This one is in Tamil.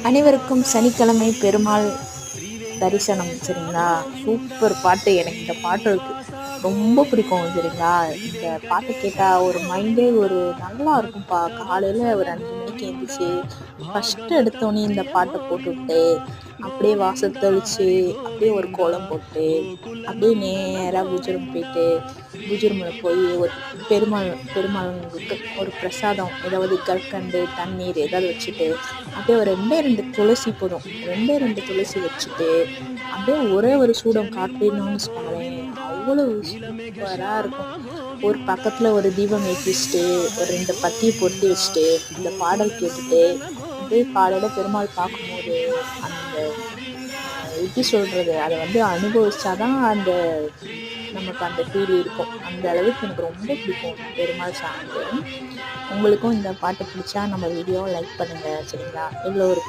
அனைவருக்கும் சனிக்கிழமை பெருமாள் தரிசனம். சரிங்களா? சூப்பர் பாட்டு. எனக்கு இந்த பாட்டு ரொம்ப பிடிக்கும். சரிங்களா? இந்த பாட்டு கேட்டால் ஒரு மைண்டே ஒரு நல்லா இருக்கும்ப்பா. காலையில் ஒரு 5 மணிக்கு எழுந்திரிச்சு ஃபஸ்ட்டு எடுத்தோடனே இந்த பாட்டை போட்டுவிட்டு அப்படியே வாசல் தெளித்து அப்படியே ஒரு கோலம் போட்டு அப்படியே நேராக பூஜை ரூம் போயிட்டு பூஜை ரூமில் போய் ஒரு பெருமாளுங்களுக்கு ஒரு பிரசாதம், ஏதாவது கற்கண்டு தண்ணீர் ஏதாவது வச்சுட்டு அப்படியே ஒரு 2 துளசி போதும், 2 துளசி வச்சுட்டு அப்படியே ஒரே ஒரு சூடம் காட்டினோன்னு வச்சுக்கோங்களேன், அவ்வளோ சூப்பராக இருக்கும். ஒரு பக்கத்தில் ஒரு தீபம் ஏற்றி வச்சுட்டு ஒரு 2 பத்தியை பொருத்தி வச்சுட்டு இந்த பாடல் கேட்டுட்டு அப்படியே காலையில் பெருமாள் பார்க்கும்போது அந்த எப்படி சொல்கிறது, அதை அனுபவிச்சாதான் நமக்கு அந்த ஃபீல் இருக்கும். அந்த அளவுக்கு எனக்கு ரொம்ப பிடிக்கும் பெருமாள் சாமி. உங்களுக்கும் இந்த பாட்டு பிடிச்சா நம்ம வீடியோவை லைக் பண்ணுங்கள். சரிங்களா? எவ்வளோ ஒரு